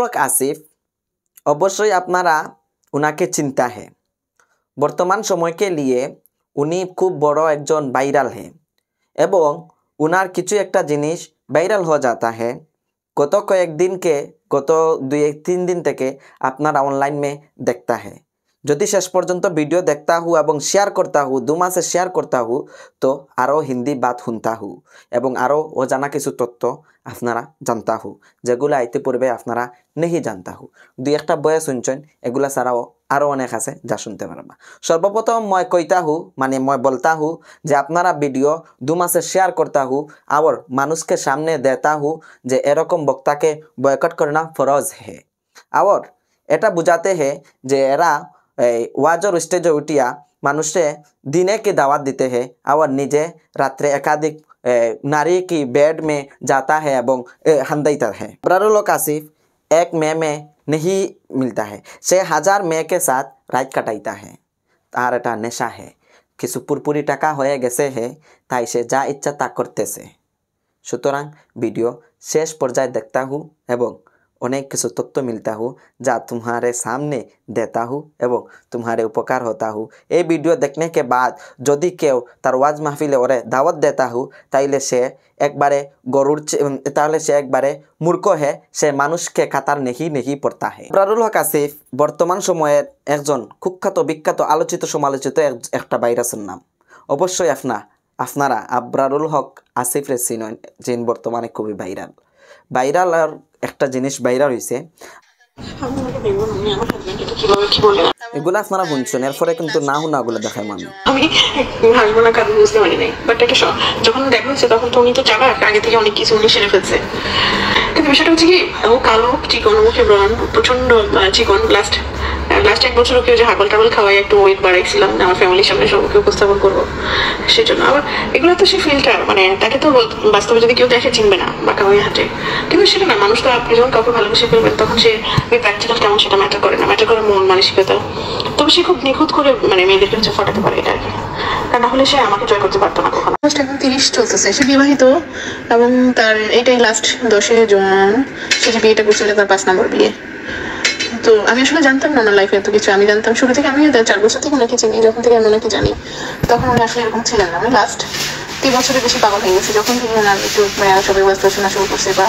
হক আসিফ অবশ্যই আপনারা উনাকে চিন্তা है। বর্তমান समय के लिए উনি খুব বড় একজন ভাইরাল है এবং উনার কিছু একটা জিনিস ভাইরাল हो जाता है। গত কয়েকদিন के গত 2-3 दिन থেকে আপনারা অনলাइन में देखता है। যদি শেষ পর্যন্ত ভিডিও देखता हूँ এবং শেয়ার करता हूँ 2 মাসে শেয়ার करता हूँ तो আরও হিন্দি বাত শুনতা हूँ এবং আরও অজানা কিছু তথ্য আপনারা জানতা हूँ যেগুলা ইতিপূর্বে আপনারা नहीं জানতা हूँ। 2-1টা বয়া শুনছেন, এগুলা ছাড়াও আরও অনেক আছে যা শুনতে পারবা। সর্বপ্রথম মই কইতা हूँ মানে মই বলতা हूँ যে আপনারা ভিডিও 2 মাসে শেয়ার करता हूँ और মানুষকে সামনে देता हूँ যে এরকম বক্তাকে বয়কট करना फर्ज है और এটা বুঝাতে है যে এরা ওয়াজর স্টেজে উঠিয়া মানুষে দিনে की दावत देते हैं और निजे रात्रे एकाधिक नारी की बेड में जाता है एवं हंदाइता है। अब्रारुल हक आसिफ एक मे में नहीं मिलता है, से 1000 मे के साथ रात कटाइता है। तार एटा नेशा है किछु पुरपुरी टाका होए गेছে है ताई से जा इच्छा ता करतेছে। সুতরাং ভিডিও শেষ পর্যায়ে देखता हूँ एवं अनेक किछु तथ्य मिलता हूँ जा तुम्हारे सामने देता हूँ एवं तुम्हारे उपकार होता हूँ। ये वीडियो देखने के बाद यदि केउ तार वाज महफिले ओरे दावत देता हूँ ताइले से एकबारे गरुड़ ताहले से एकबारे मूर्ख है, से मानुष के कातार नहीं पड़ता है। अब्रारुल हक आसिफ बर्तमान समये एकजन कुख्यात विख्यात आलोचित समालोचित एकटा भाइरासेर नाम। अवश्य আপনারা আবরারুল হক আসিফরে চিনেন, যিনি বর্তমানে খুবই ভাইরাল আর একটা জিনিস ভাইরাল হয়েছে এগুলো আপনারা শুনছেন, এরপরে কিন্তু না হুনাগুলো দেখায় মানুষ। আমি হাসবো না কারণ বুঝতে পারি নাই, বাট একটা যখন দেখা হচ্ছে তখন তো উনি তো চালাক, আগে থেকে অনেক কিছু উনি সেরে ফেলছে। কিন্তু বিষয়টা হচ্ছে কি, ও কালো চিকন, মুখে ব্রণ, প্রচন্ড চিকন। লাস্ট 1 বছর ওকে যে হাগল টাগল খাওয়াই একটু ওয়েট বাড়াইছিলাম আমার ফ্যামিলির সামনে সবকে উপস্থাপন করবো সেই জন্য। আবার এগুলো তো সে ফিল্টার, মানে তাকে তো বাস্তবে যদি কেউ দেখে চিনবে না বাঁকা হয়ে হাঁটে, কিন্তু সেটা না। মানুষ তো আপনি যখন কাউকে ভালোবেসে ফেলবেন তখন সে প্র্যাকটিক্যাল কেমন সেটা ম্যাটার করে না, ম্যাটার করে মন মানসিকতা। তবে সে খুব নিখুঁত করে মানে মেয়েদেরকে হচ্ছে ফটাতে পারে, এটা আর কি। কারণ না হলে সে আমাকে জয় করতে পারতো না কখনো। এখন 30 চলতেছে, সে বিবাহিত এবং তার এটাই লাস্ট 10 জুন সে যে বিয়েটা করছিল তার 5 নম্বর বিয়ে। তো আমি আসলে জানতাম না আমার লাইফে এত কিছু। আমি জানতাম শুরু থেকে, আমি 4 বছর থেকে ওনাকে চিনি, যখন থেকে আমি ওনাকে জানি তখন উনি আসলে এরকম ছিলেন না। আমি লাস্ট 3 বছরের বেশি পাগল হয়ে গেছি যখন থেকে ওনার একটু সবাই ব্যস্ত শোনা শুরু করছে। বা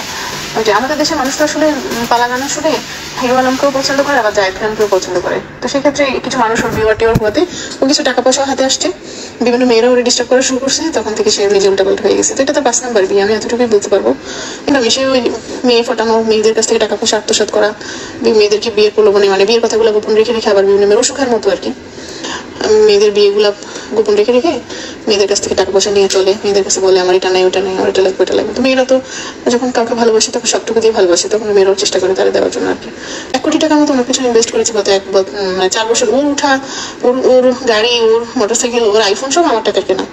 ওই যে আমাদের দেশের মানুষ তো আসলে পালা গানা শুনে হিরো আলমকেও পছন্দ করে, আবার জায়েদ খানকেও পছন্দ করে। তো সেক্ষেত্রে কিছু মানুষ ওর ভিউয়ার টিউর হতে ও কিছু টাকা পয়সা হাতে আসছে, বিভিন্ন মেয়েরা ওরা ডিস্টার্ব করা শুরু করছে, তখন থেকে সে নিজে উল্টাপাল্টা হয়ে গেছে। তো এটা তো 5 নম্বর বিয়ে, আমি এতটুকুই বলতে পারবো। কিন্তু আমি সে ওই মেয়ে ফটানো, মেয়েদের কাছ থেকে টাকা পয়সা আত্মসাৎ করা, মেয়েদেরকে বিয়ের প্রলোভনে মানে বিয়ের কথাগুলো গোপন রেখে আবার বিভিন্ন মেয়ের অসুখের মতো আর কি মেয়েদের বিয়েগুলা গোপন রেখে মেয়েদের কাছ থেকে টাকা পয়সা নিয়ে চলে, মেয়েদের কাছে বলে আমার এটা নেই ওটা নেই, আমার এটা লাগবে ওটা লাগবে। তো মেয়েরা তো যখন কাউকে ভালোবাসে তখন সবটুকু দিয়ে ভালোবাসে, তখন মেয়েরাও চেষ্টা করে তারা দেওয়ার জন্য আর কি। 1 কোটি টাকা মতো ওর পিছনে ইনভেস্ট করেছে গত 4 বছর। ওর উঠা, ওর গাড়ি, ওর মোটরসাইকেল, ওর আইফোন সব আমার টাকার কেনা।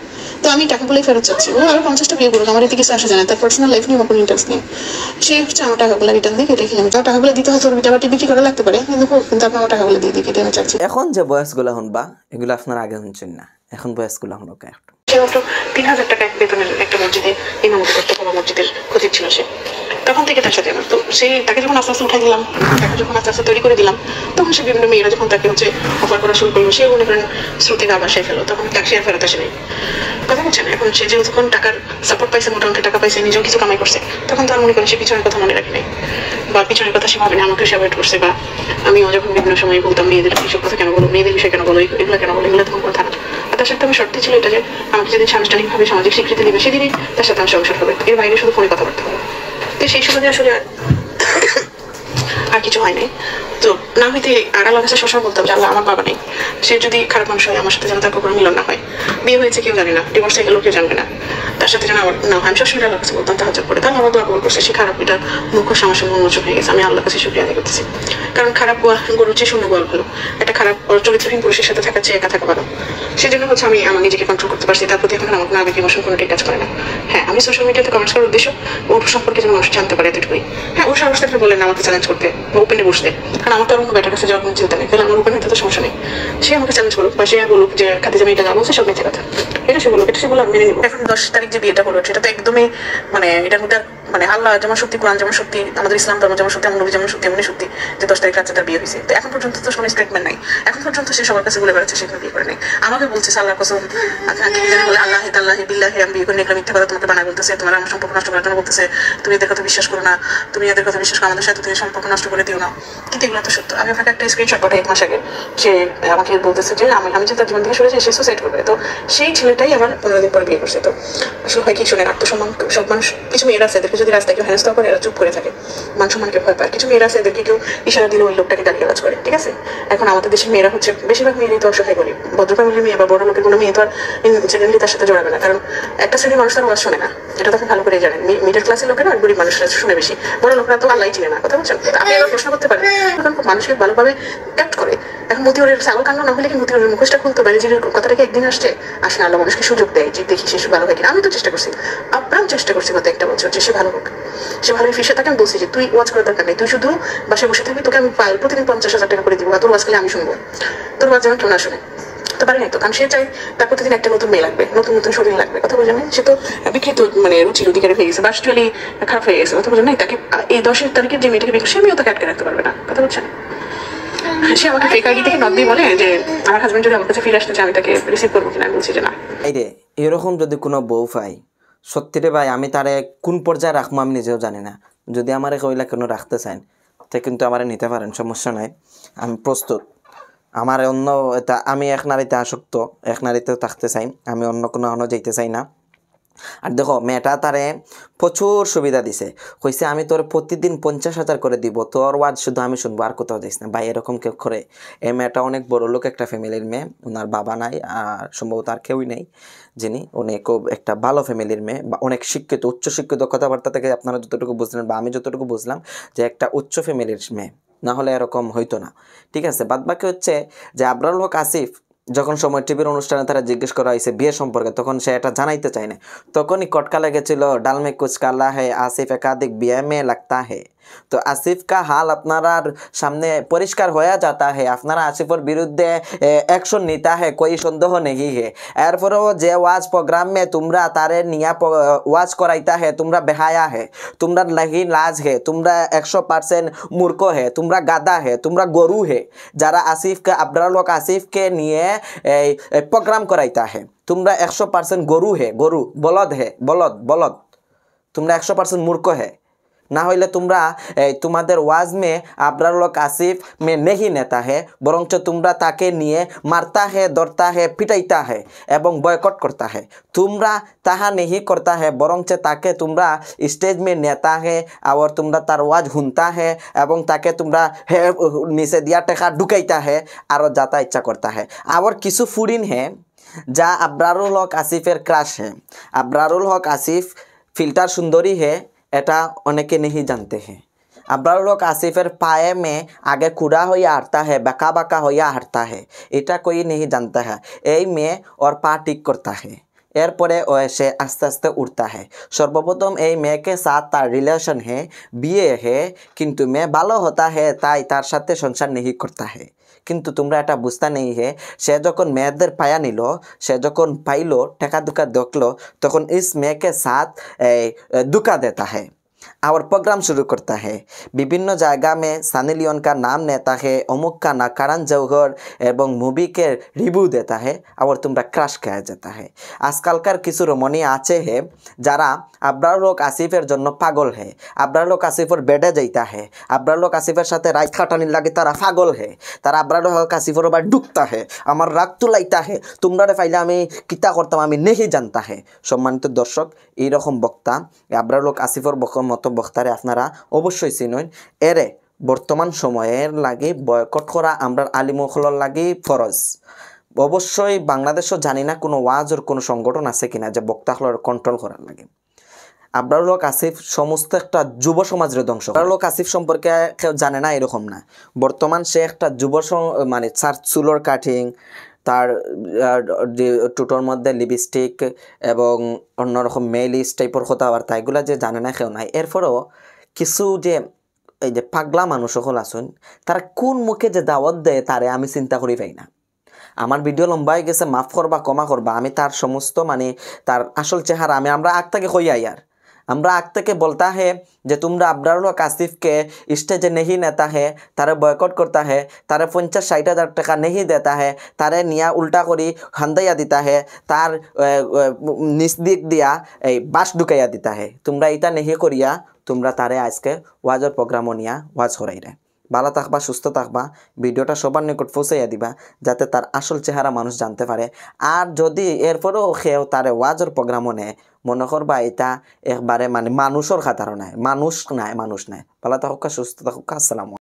তো আমি টাকাগুলোই ফেরত চাচ্ছি। ও আরো 50টা বিয়ে করুক, আমার এতে কিছু আসা যায় না, তার পার্সোনাল লাইফ নিয়ে আমার কোনো ইন্টারেস্ট নেই। সে হচ্ছে আমার টাকাগুলো রিটার্ন দিয়ে কেটে খেয়ে আমি টাকাগুলো দিতে হয়তো বিটাবাটি বিক্রি করা লাগতে পারে, কিন্তু আপনি আমার টাকাগুলো দিয়ে কেটে আমি চাচ্ছি। এখন যে বয়সগুলো শুনবা এগুলো আপনারা আগে শুনছেন না, এখন বয়সগুলো শুনুক একটু। সে মাত্র 3000 টাকা বেতনের একটা মসজিদে ইমামতি করতে, কোনো মসজিদের খতিব ছিল সে। তখন থেকে তার সাথে আমার তো সেই তাকে যখন আস্তে আস্তে উঠাই দিলাম, তাকে যখন আস্তে আস্তে তৈরি করে দিলাম, তখন সে বিভিন্ন মেয়েরা যখন তাকে হচ্ছে অফার করা শুরু করলো, সেও মনে করেন শ্রুতি গা বাসায় ফেলো, তখন তাকে সে আর ফেরত আসে নাই। কথা বলছেন, এখন সে যে যখন টাকার সাপোর্ট পাইছে, মোটামুটি টাকা পাইছে, নিজেও কিছু কামাই করছে, তখন তো আর মনে করেন সে পিছনের কথা মনে রাখে নাই বা পিছনের কথা সে ভাবে না, আমাকে সে অ্যাভয়েড করছে। বা আমিও যখন বিভিন্ন সময় বলতাম মেয়েদের এইসব কথা কেন বলো, মেয়েদের বিষয় কেন বলো, এগুলো কেন বলো, এগুলো তখন কথা না। তার সাথে আমার শর্ত ছিল এটা যে আমাকে যেদিন সাংস্কৃতিকভাবে সামাজিক স্বীকৃতি দেবে সেদিনই তার সাথে আমার সংসার হবে, এর বাইরে শুধু ফোনে কথাবার্তা হবে। তো সেই সুবাদে আসলে আর কিছু হয় নাই। তো না হইতে আর আল্লাহর কাছে সবসময় বলতাম যে আল্লাহ আমার বাবা নেই, সে যদি খারাপ মানুষ হয় আমার সাথে যেন তার কখনো মিলন না হয়, বিয়ে হয়েছে কেউ জানে না, ডিভোর্স হয়ে গেলেও কেউ জানবে না, তার সাথে যেন আমার না হয়। আমি সবসময় আল্লাহর কাছে বলতাম তাহাজ্জুদ পড়ে। তার আমার দোয়া কবুল করছে, সে খারাপ এটা মুখ্য সমস্যা উন্মোচন হয়ে গেছে, আমি আল্লাহর কাছে শুকরিয়া আদায় করতেছি। কারণ খারাপ গরুর চেয়ে শূন্য গোয়াল ভালো, একটা খারাপ চরিত্রহীন পুরুষের সাথে থাকার চেয়ে একা থাকা ভালো। সেজন্য হচ্ছে আমি আমার নিজেকে কন্ট্রোল করতে পারছি, তার প্রতি এখন আমার কোনো আবেগ ইমোশন কোনোটাই কাজ করে না। হ্যাঁ, আমি সোশ্যাল মিডিয়াতে কমেন্টস করার উদ্দেশ্য ওর সম্পর্কে যেন মানুষ জানতে পারে, এতটুকুই। হ্যাঁ, ওর সাহস থাকলে বলেন আমাকে চ্যালেঞ্জ করতে, ওপেনে বসতে, কারণ আমার তো আর অন্য বেটার কাছে যাওয়ার কোনো চিন্তা নেই, তাহলে আমার ওপেনে হতে তো সমস্যা নেই। সে আমাকে চ্যালেঞ্জ করুক বা সে বলুক যে খাদিজা মেয়েটা যা বলছে সব মিথ্যে কথা, এটা সে বলুক, এটা সে বলে আমি মেনে নিব। এখন 10 তারিখ যে বিয়েটা হলো সেটা তো একদমই মানে এটার মধ্যে মানে আল্লাহ যেমন সত্যি, কোরআন যেমন সত্যি, আমাদের ইসলাম ধর্ম যেমন সত্যি, আমার নবী যেমন সত্যি, এমনি সত্যি যে 10 তারিখ রাতে তার বিয়ে হয়েছে। তো এখন পর্যন্ত তো কোনো স্টেটমেন্ট নাই, এখন পর্যন্ত সে সবার কাছে বলে বেড়াচ্ছে সে বিয়ে করে নেই। আমাকে বলছে আল্লাহর কসম, বলে আল্লাহ তাল্লাহি বিল্লাহি আমি বিয়ে করে নিলাম, মিথ্যা কথা তোমাকে বানায় বলতেছে, তোমার আমার সম্পর্ক নষ্ট করার জন্য বলতেছে, তুমি এদের কথা বিশ্বাস করো না, তুমি এদের কথা বিশ্বাস করো, আমাদের সাথে তুমি সম্পর্ক নষ্ট করে দিও না। কিন্তু এগুলো তো সত্য। আমি আপনাকে একটা স্ক্রিনশট পাঠাই 1 মাস আগে, সে আমাকে বলতেছে যে আমি যে তার জীবন থেকে সরেছি, সে সুসাইড করবে। তো সেই ছেলেটাই আমার 15 দিন পরে বিয়ে করছে। তো আসলে হয় কি, শোনেন, আত্মসম্মান সব মানুষ, কিছু মেয়েরা আছে এদেরকে যদি রাস্তায় কেউ হেনস্থা করে এরা চুপ করে থাকে, মান সম্মানকে ভয় পায়। কিছু মেয়েরা আছে এদেরকে কেউ ইশারা দিলে ওই লোকটাকে গালিগালাজ করে, ঠিক আছে। এখন আমাদের দেশের মেয়েরা হচ্ছে, বেশিরভাগ মেয়েরই তো অসহায় গরিব, ভদ্র ফ্যামিলির মেয়ে বা বড় লোকের কোনো মেয়ে তো আর জেনারেলি তার সাথে জড়াবে না, কারণ একটা শ্রেণীর মানুষ তার ওয়াজ শোনে না, এটা তো আপনি ভালো করে জানেন। মিডল ক্লাসের লোকেরা আর গরিব মানুষরা শুনে বেশি, বড় লোকরা তো আল্লাহ চিনে না, কথা বলছেন। আপনি এবার প্রশ্ন করতে পারেন, এখন মানুষকে ভালোভাবে অ্যাক্ট করে। এখন মতিউরের ছাগল কান্না না হলে কি মতিউরের মুখোশটা খুলতে পারে, যে কথাটাকে একদিন আসছে আসে, আল্লাহ মানুষকে সুযোগ দেয় যে দেখি সে ভালো হয় কিনা। আমি তো চেষ্টা করছি, আপ্রাণ চেষ্টা করছি গত 1 বছর যে সে ভালো হোক, সে ভালো ফিসে তাকে আমি বলছি যে তুই ওয়াজ করার দরকার নেই, তুই শুধু বাসায় বসে থাকবি, তোকে আমি প্রতিদিন 50,000 টাকা করে দিব, তোর ওয়াজ খালি আমি শুনবো, তোর ওয়াজ যেন কেউ না শুনে। তো পারে নাই তো, কারণ সে চাই তার প্রতিদিন একটা নতুন মেয়ে লাগবে, নতুন নতুন শরীর লাগবে, কথা বোঝেন। সে তো বিকৃত মানে রুচির অধিকারী হয়ে গেছে, বাস্টুয়ালি খারাপ হয়ে গেছে, কথা বোঝেন নাই। তাকে এই 10 তারিখের যে মেয়েটাকে বিয়ে, সে মেয়েও তাকে আটকে রাখতে পারবে না, কথা বলছেন। সে আমাকে ফেক আইডি থেকে নক দিয়ে বলে যে আমার হাজবেন্ড যদি আমার কাছে ফিরে আসতে চায় আমি তাকে রিসিভ করবো কিনা। আমি বলছি যে না। এই রে, এরকম যদি কোনো বউ পাই, সত্যি রে ভাই, আমি তারে কোন পর্যায়ে রাখবো আমি নিজেও জানি না। যদি আমারে কইলা কেন রাখতে চান, তা কিন্তু আমারে নিতে পারেন, সমস্যা নাই, আমি প্রস্তুত। আমার অন্য এটা, আমি এক নারীতে আসক্ত, এক নারীতেও থাকতে চাই, আমি অন্য কোনো যাইতে চাই না। আর দেখো, মেয়েটা তারে প্রচুর সুবিধা দিছে, কইছে আমি তোর প্রতিদিন 50,000 করে দিব, তোর ওয়াজ শুধু আমি শুনবো, আর কোথাও যাইস না। ভাই এরকম কেউ করে? এই মেয়েটা অনেক বড় লোক একটা ফ্যামিলির মেয়ে, ওনার বাবা নাই আর সম্ভবত আর কেউই নেই, যিনি অনেক একটা ভালো ফ্যামিলির মেয়ে, বা অনেক শিক্ষিত, উচ্চশিক্ষিত, কথাবার্তা থেকে আপনারা যতটুকু বুঝলেন বা আমি যতটুকু বুঝলাম যে একটা উচ্চ ফ্যামিলির মেয়ে, না হলে এরকম হইতো না, ঠিক আছে। বাদবাকি হচ্ছে যে আবরারুল হক আসিফ যখন সময় টিভির অনুষ্ঠানে তারা জিজ্ঞেস করা হয়েছে বিয়ে সম্পর্কে, তখন সে এটা জানাইতে চায় না, তখনই কটকা লেগেছিল ডাল মে কুচ কালা হে আসিফ একাধিক বিয়ে মে লাগতা হে। তো আসিফ কা হাল আপনারা সামনে পরিষ্কার হয়ে যাতা হে, আপনারা আসিফের বিরুদ্ধে অ্যাকশন নিতা হে, কোই সন্দেহ নেই হে। এরপরেও যে ওয়াজ প্রোগ্রাম মে তোমরা তারে নিয়া ওয়াজ করাইতা হে, তোমরা বেহায়া হে, তোমরা লাগি লাজ হে, তোমরা 100% মূর্খ হে, তোমরা গাদা হে, তোমরা গরু হে, যারা আসিফকে আবরারুল হক আসিফকে নিয়ে প্রোগ্রাম করাইতা হে, তোমরা 100% গরু হে, গরু, বলদ হে, বলদ বলদ, তোমরা 100% মূর্খ হে। না হইলে তোমরা তোমাদের ওয়াজ মে আবরারুল হক আসিফ মে নেহি নেতা হে, বরঞ্চ তোমরা তাকে নিয়ে মারতা হে, ধরতা হে, পিটাইতা হে এবং বয়কট করতা হে। তোমরা তাহা নেহি করতা হে, বরঞ্চ তাকে তোমরা স্টেজ মে নেতা হে, আর তোমরা তার ওয়াজ শুনতা হে এবং তাকে তোমরা হে নিচে দিয়া টেকা ঢুকাইতা হে, আরও যাতা ইচ্ছা করতা হে। আবার কিছু ফুরিন হে যা আবরারুল হক আসিফের ক্রাশ হে। আবরারুল হক আসিফ ফিল্টার সুন্দরী হে, এটা অনেকে नहीं जानते हैं। আবরারুল হক আসিফের পায়ে में आगे खुदा होया हटता है, बाका बाका होया हटता है, এটা कोई नहीं जानता है। এই মেয়ে ওর পা ঠিক করता है, এরপরে ও এসে আস্তে আস্তে উঠতা है। সর্বপ্রথম এই মেয়েকে সাথ তার রিলেশন है, বিয়ে है, কিন্তু মেয়ে ভালো হতা है তাই তার সাথে সংসার नहीं करता है। কিন্তু তোমরা এটা বুঝতে নেই হে, সে যখন মেয়েদের পায়া নিল, সে যখন পাইলো টেকা দুকা দেখলো, তখন इस মেয়ে के साथ धोखा देता है और प्रोग्राम शुरू करता है। विभिन्न जगह में सनी लियोन का नाम लेता है, अमुक का ना करण जौहर एवं मूवी के रिव्यू देता है और तुमरा क्रश किया जाता है। आजकलकार किछु रमणी आछे है যারা আবরারুল হক আসিফের জন্য পাগল হে, আবরারুল হক আসিফের বেডে যাইতা হে, আবরারুল হক আসিফের সাথে রাত খাটানির লাগে তারা পাগল হে, তারা আবরারুল হক আসিফের আবার ঢুকতা হে, আমার রাগ তুলাইতা হে, তোমরা ফাইলে আমি কিতা করতাম আমি নেহি জানতা হে। সম্মানিত দর্শক, এইরকম বক্তা আবরারুল হক আসিফের মতো বক্তারে আপনারা অবশ্যই চিনুন। এরে বর্তমান সময়ের লাগে বয়কট করা আমরা আলিমুখলর লাগে ফরজ। অবশ্যই বাংলাদেশও জানি না কোনো ওয়াজের কোনো সংগঠন আছে কিনা যে বক্তাগুলোর কন্ট্রোল করার লাগে। আবরারুল হক আসিফ সমস্ত একটা যুব সমাজের ধ্বংস। আবরারুল হক আসিফ সম্পর্কে কেউ জানে না এরকম না, বর্তমান সে একটা যুব মানে তার চুলোর কাটিং, তার টুটোর মধ্যে লিপস্টিক এবং অন্যরকম মেলিস টাইপের কথাবার্তা, এগুলো যে জানে না কেউ নাই। এরপরেও কিছু যে এই যে পাগলা মানুষ সকল আসুন, তারা কোন মুখে যে দাওয়াত দেয় তারে আমি চিন্তা করি পাই না। আমার ভিডিও লম্বা হয়ে গেছে, মাফ করবা, ক্ষমা করবা, আমি তার সমস্ত মানে তার আসল চেহারা আমরা আগ থেকে কই আর আমরা আগ থেকে বলতা है যে তোমরা আবরারুল হক আসিফকে স্টেজে नहीं नेता है তারে বয়কট করতা है তারে 50-60 হাজার টাকা नहीं देता है তারে নিয়া উল্টা করি হান্দাইয়া দিতা है তার নিসদিক দিয়া এই বাস ঢুকাইয়া দিতা है তোমরা এটা नहीं করিয়া তোমরা তারে আজকে ওয়াজের প্রোগ্রামও নিয়া ওয়াজ করাইরে ভালো থাকবা সুস্থ থাকবা ভিডিওটা সবার নিকট পৌঁছাইয়া দিবা যাতে তার আসল চেহারা মানুষ জানতে পারে আর যদি এরপরেও সেও তারে ওয়াজের প্রোগ্রামও নেয় মনে করবা এটা একবারে মানে মানুষের খাতারও নাই মানুষ নাই ভালো থাকুক সুস্থ থাকুক আসসালামু